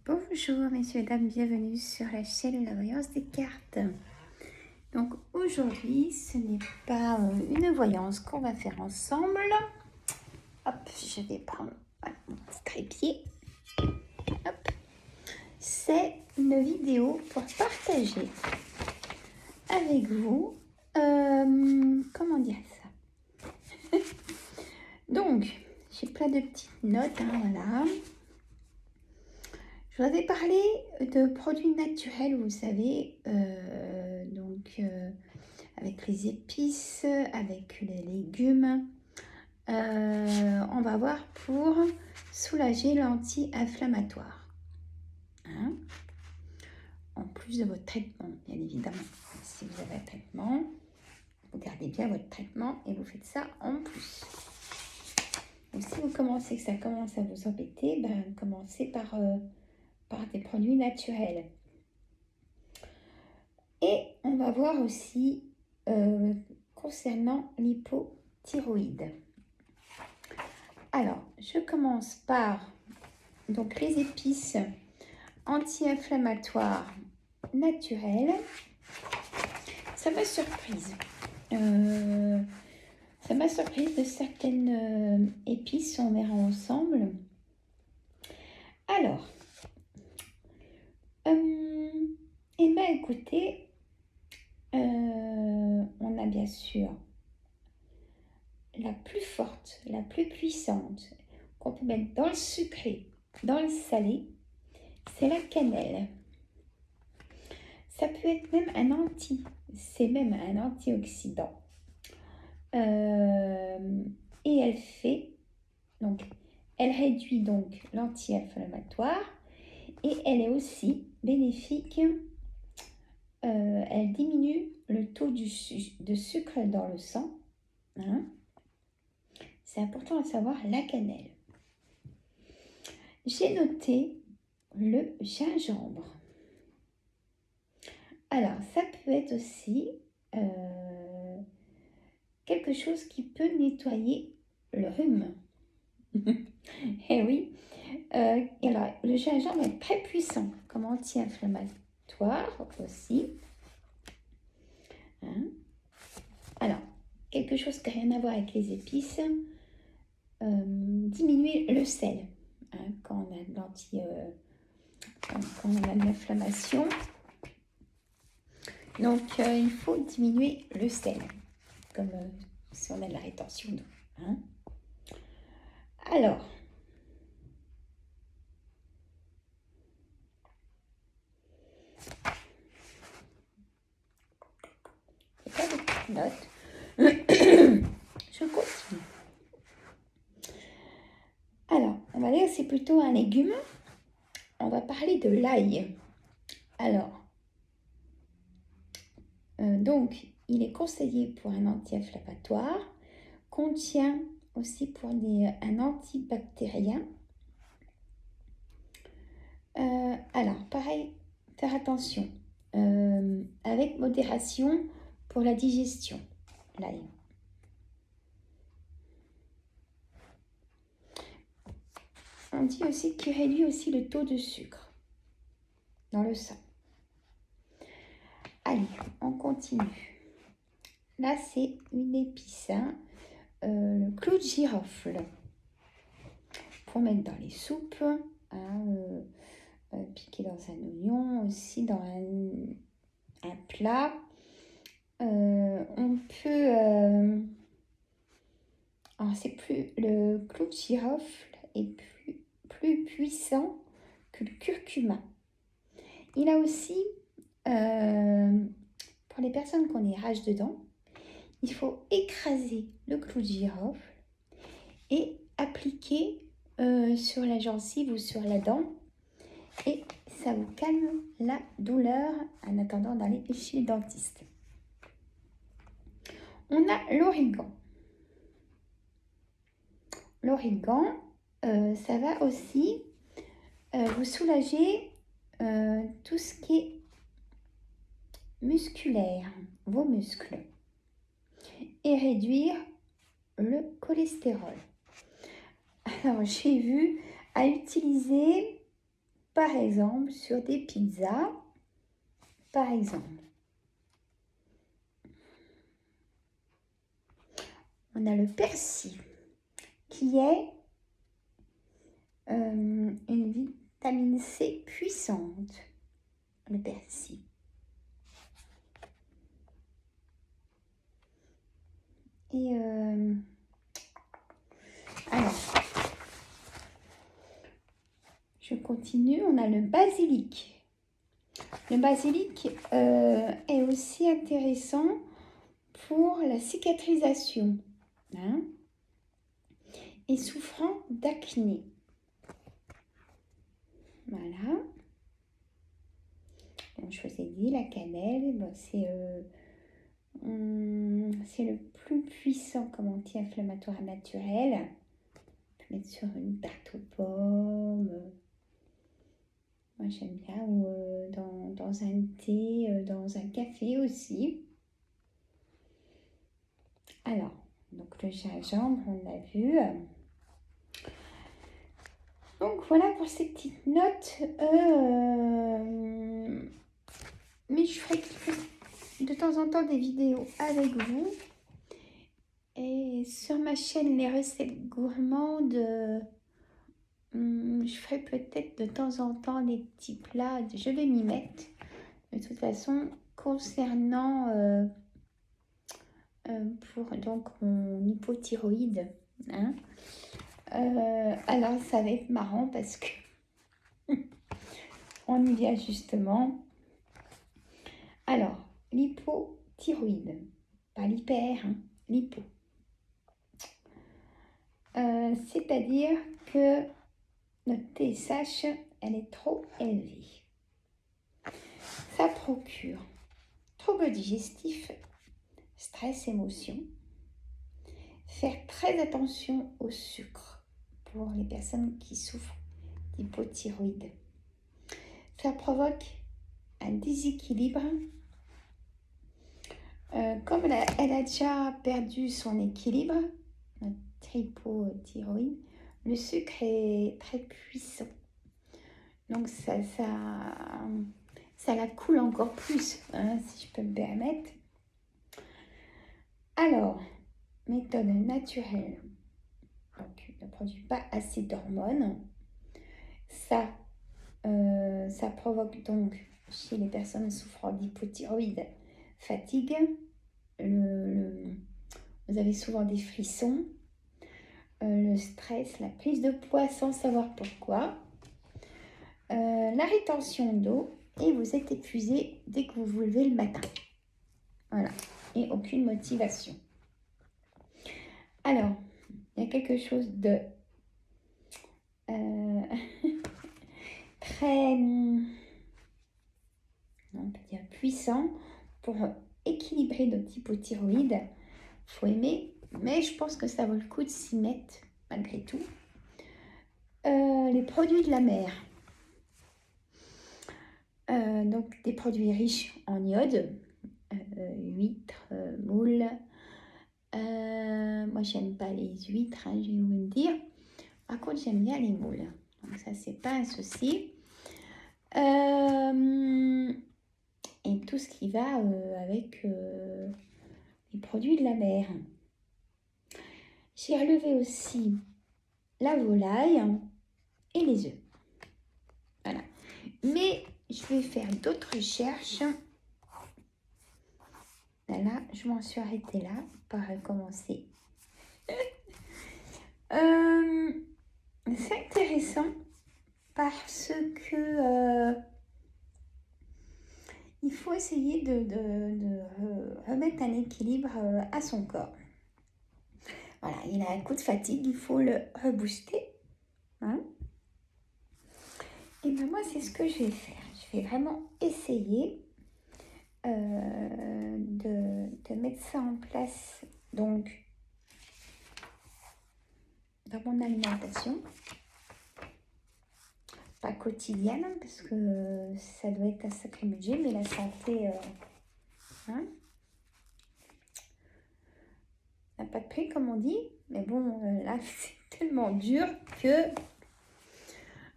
Bonjour messieurs et dames, bienvenue sur la chaîne La Voyance des cartes. Donc aujourd'hui, ce n'est pas une voyance qu'on va faire ensemble. Hop, je vais prendre mon petit trépied. Hop. C'est une vidéo pour partager avec vous, comment dire ça. Donc, j'ai plein de petites notes, voilà. Je vous avais parlé de produits naturels, vous savez, avec les épices, avec les légumes. On va voir pour soulager l'anti-inflammatoire. Hein? En plus de votre traitement, bien évidemment. Si vous avez un traitement, vous gardez bien votre traitement et vous faites ça en plus. Donc si vous commencez, que ça commence à vous embêter, commencez par des produits naturels. Et on va voir aussi concernant l'hypothyroïde. Alors, je commence par donc, les épices anti-inflammatoires naturelles. Ça m'a surprise. De certaines épices, on verra ensemble. Alors, écoutez, on a bien sûr la plus forte, la plus puissante qu'on peut mettre dans le sucré, dans le salé, c'est la cannelle. Ça peut être même c'est même un antioxydant. Et elle réduit donc l'anti-inflammatoire et elle est aussi bénéfique. Elle diminue le taux de sucre dans le sang. Hein. C'est important de savoir la cannelle. J'ai noté le gingembre. Alors, ça peut être aussi quelque chose qui peut nettoyer le rhume. Eh oui. Alors, le gingembre est très puissant comme anti-inflammatoire aussi. Hein. Alors, quelque chose qui n'a rien à voir avec les épices. Diminuer le sel. Hein, quand on a de l'inflammation. Donc, il faut diminuer le sel, comme si on a de la rétention d'eau. Hein. Alors, il n'y a pas de petites notes. Je continue. Alors, on va dire que c'est plutôt un légume. On va parler de l'ail. Alors, donc, il est conseillé pour un anti-inflammatoire, contient aussi pour un antibactérien. Alors, pareil, faire attention, avec modération pour la digestion, l'ail. On dit aussi qu'il réduit aussi le taux de sucre dans le sang. Allez, on continue. Là, c'est une épice, hein, le clou de girofle. Pour mettre dans les soupes, hein, piquer dans un oignon, aussi dans un plat. On peut... le clou de girofle est plus puissant que le curcuma. Il a aussi, pour les personnes qui ont des rages de dents, il faut écraser le clou de girofle et appliquer sur la gencive ou sur la dent. Et ça vous calme la douleur en attendant d'aller chez le dentiste. On a l'origan. L'origan, ça va aussi vous soulager tout ce qui est musculaire, vos muscles, et réduire le cholestérol. Alors, j'ai vu à utiliser par exemple, sur des pizzas, par exemple. On a le persil, qui est une vitamine C puissante, le persil. Et alors, je continue, on a le basilic. Le basilic est aussi intéressant pour la cicatrisation, hein, et souffrant d'acné. Voilà. Bon, je vous ai dit, la cannelle, bon, c'est le plus puissant comme anti-inflammatoire naturel. On peut mettre sur une tarte aux pommes. Moi, j'aime bien. Ou dans un thé, dans un café aussi. Alors, donc le gingembre, on l'a vu. Donc voilà pour ces petites notes. Mais je ferai de temps en temps des vidéos avec vous. Et sur ma chaîne Les Recettes Gourmandes, je ferai peut-être de temps en temps des petits plats. Je vais m'y mettre. De toute façon, concernant pour donc mon hypothyroïde, hein, alors ça va être marrant parce que on y vient justement. Alors, l'hypothyroïde, pas l'hyper, hein, l'hypo. C'est-à-dire que notre TSH, elle est trop élevée. Ça procure troubles digestifs, stress, émotions. Faire très attention au sucre pour les personnes qui souffrent d'hypothyroïde. Ça provoque un déséquilibre. Comme elle a déjà perdu son équilibre, notre hypothyroïde, le sucre est très puissant. Donc ça la coule encore plus, hein, si je peux me permettre. Alors, méthode naturelle. Donc, ne produit pas assez d'hormones. Ça provoque donc chez les personnes souffrant d'hypothyroïde fatigue. Vous avez souvent des frissons, le stress, la prise de poids sans savoir pourquoi, la rétention d'eau et vous êtes épuisé dès que vous vous levez le matin. Voilà, et aucune motivation. Alors, il y a quelque chose de très, on peut dire puissant pour équilibrer notre hypothyroïde. Il faut aimer, mais je pense que ça vaut le coup de s'y mettre malgré tout. Les produits de la mer. Donc des produits riches en iode, huîtres, moules. Moi, j'aime pas les huîtres, hein, je vais vous le dire. Par contre, j'aime bien les moules. Donc ça, c'est pas un souci. Et tout ce qui va avec les produits de la mer. J'ai relevé aussi la volaille et les œufs. Voilà. Mais je vais faire d'autres recherches. Là, je m'en suis arrêtée là, pas recommencer. C'est intéressant parce que il faut essayer de remettre un équilibre à son corps. Voilà, il a un coup de fatigue, il faut le rebooster. Hein? Et bien moi, c'est ce que je vais faire. Je vais vraiment essayer de mettre ça en place, donc, dans mon alimentation. Pas quotidienne, parce que ça doit être un sacré budget, mais la santé, hein, n'a pas de prix, comme on dit. Mais bon, là, c'est tellement dur que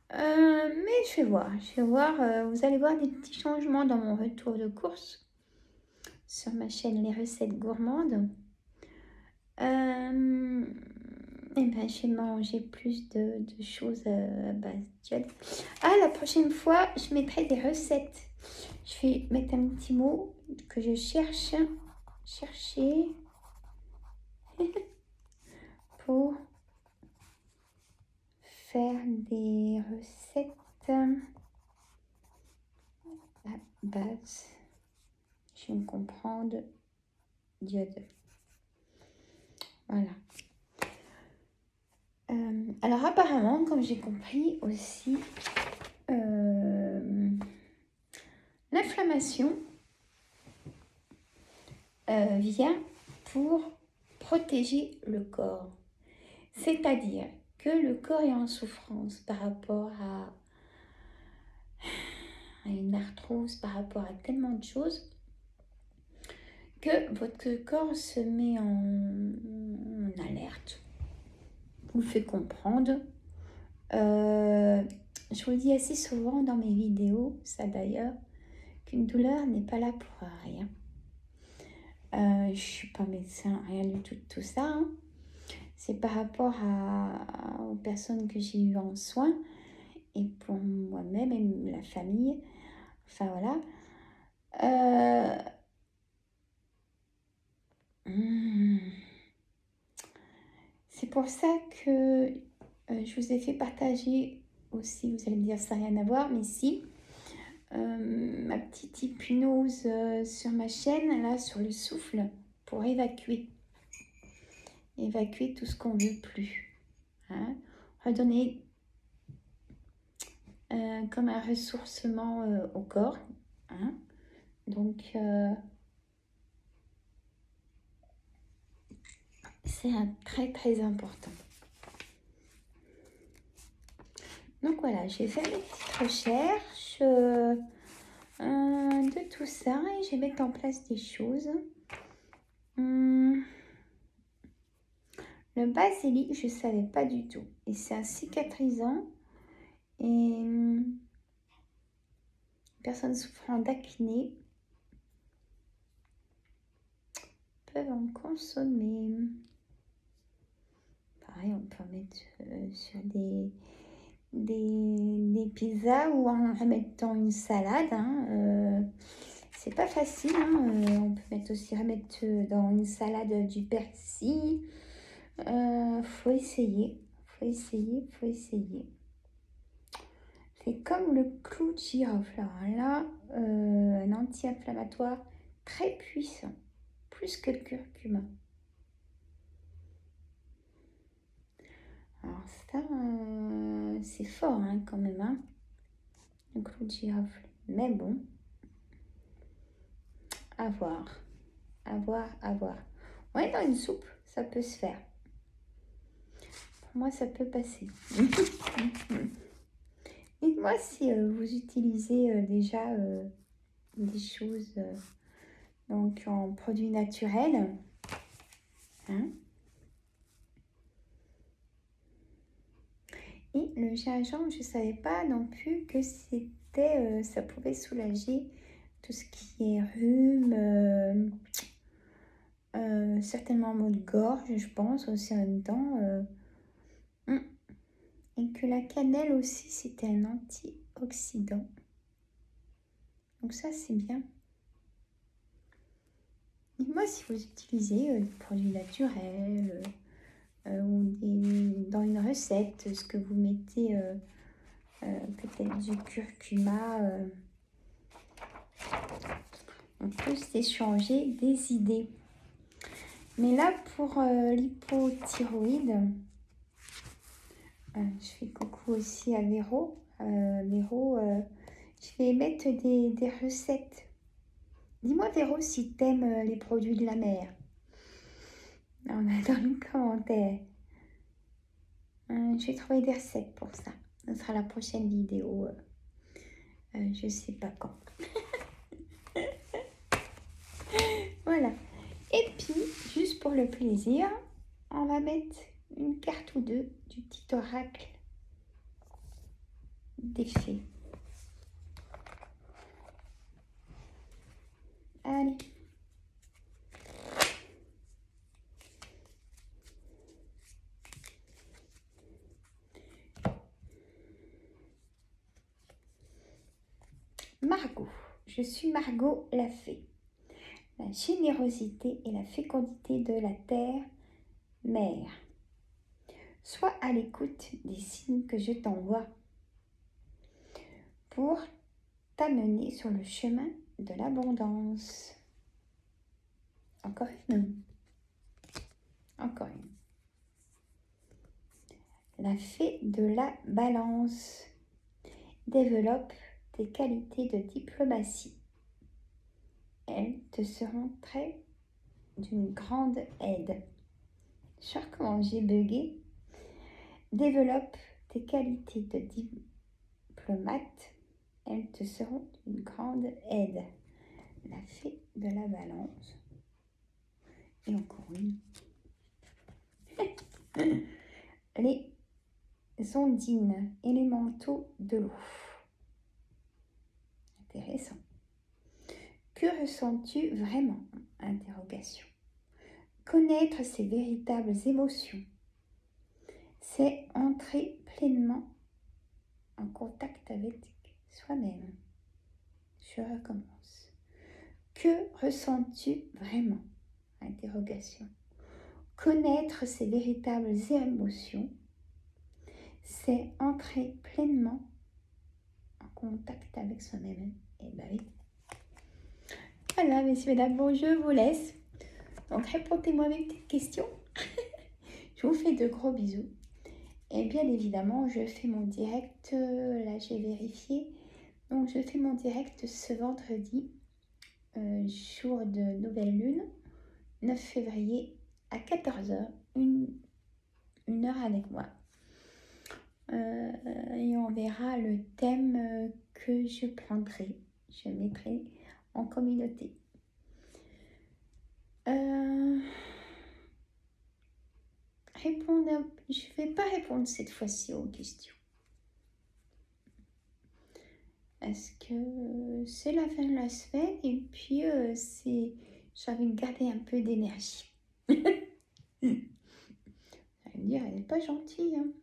Mais je vais voir. Vous allez voir des petits changements dans mon retour de course sur ma chaîne Les Recettes Gourmandes. Et ben, j'ai mangé plus de choses à base d'iode. Ah, la prochaine fois, je mettrai des recettes. Je vais mettre un petit mot que je chercher pour faire des recettes à base, je vais me comprendre, d'iode. Voilà. Alors apparemment, comme j'ai compris aussi, l'inflammation vient pour protéger le corps. C'est-à-dire que le corps est en souffrance par rapport à une arthrose, par rapport à tellement de choses, que votre corps se met en alerte, vous fait comprendre. Je vous le dis assez souvent dans mes vidéos, ça d'ailleurs, qu'une douleur n'est pas là pour rien. Je ne suis pas médecin, rien du tout ça. Hein. C'est par rapport aux personnes que j'ai eues en soins et pour moi-même et la famille. Enfin voilà. C'est pour ça que je vous ai fait partager aussi, vous allez me dire ça n'a rien à voir, mais si, ma petite hypnose sur ma chaîne, là, sur le souffle, pour évacuer tout ce qu'on ne veut plus. Hein. Redonner comme un ressourcement au corps. Hein. Donc, c'est très très important. Donc voilà, j'ai fait mes petites recherches de tout ça et je vais mettre en place des choses. Le basilic, je ne savais pas du tout. Et c'est un cicatrisant. Et personnes souffrant d'acné peuvent en consommer. Pareil, on peut en mettre sur des pizzas ou en remettant une salade. Hein, c'est pas facile. Hein, on peut remettre dans une salade du persil. Faut essayer. C'est comme le clou de girofle. Alors là, un anti-inflammatoire très puissant, plus que le curcuma. Alors ça, c'est fort hein, quand même, hein, le clou de girofle. Mais bon, à voir. Ouais, dans une soupe, ça peut se faire. Pour moi, ça peut passer. Dites-moi si vous utilisez déjà des choses donc en produits naturels. Hein. Et le gingembre, je ne savais pas non plus que c'était, ça pouvait soulager tout ce qui est rhume, certainement maux de gorge, je pense aussi en même temps. Et que la cannelle aussi, c'était un antioxydant. Donc ça, c'est bien. Dites-moi si vous utilisez des produits naturels ou dans une recette, ce que vous mettez, peut-être du curcuma. On peut s'échanger des idées. Mais là, pour l'hypothyroïde, je fais coucou aussi à Véro. Véro, je vais mettre des recettes. Dis-moi Véro si t'aimes les produits de la mer. On a dans les commentaires. Je vais trouver des recettes pour ça. Ce sera la prochaine vidéo. Je sais pas quand. Voilà. Et puis, juste pour le plaisir, on va mettre une carte ou deux du petit oracle d'effet. Allez. Margot. Je suis Margot la fée. La générosité et la fécondité de la terre, mère. Sois à l'écoute des signes que je t'envoie pour t'amener sur le chemin de l'abondance. Encore une. Encore une. La fée de la balance. Développe tes qualités de diplomatie. Elles te seront très d'une grande aide. Je recommence, j'ai bugué. Développe tes qualités de diplomate. Elles te seront d'une grande aide. La fée de la balance. Et encore une. Les ondines, élémentaux de l'eau. Intéressant. Que ressens-tu vraiment? Interrogation. Connaître ses véritables émotions, c'est entrer pleinement en contact avec soi-même. Je recommence. Que ressens-tu vraiment? Interrogation. Connaître ses véritables émotions, c'est entrer pleinement en contact avec soi-même. Et bien oui. Voilà, messieurs, mesdames, bon, je vous laisse. Donc, répondez-moi à mes petites questions. Je vous fais de gros bisous. Et bien évidemment, je fais mon direct, là j'ai vérifié. Donc, je fais mon direct ce vendredi, jour de nouvelle lune, 9 février à 14h, une heure avec moi. Et on verra le thème que je prendrai. Je mettrai en communauté. Je ne vais pas répondre cette fois-ci aux questions. Parce que c'est la fin de la semaine et puis j'ai envie de garder un peu d'énergie. Vous allez me dire, elle n'est pas gentille. Hein.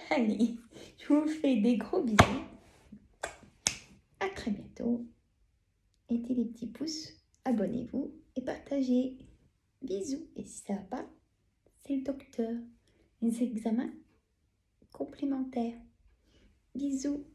Allez, je vous fais des gros bisous. À très bientôt. Mettez les petits pouces, abonnez-vous et partagez. Bisous. Et si ça ne va pas, c'est le docteur. Les examens complémentaires. Bisous.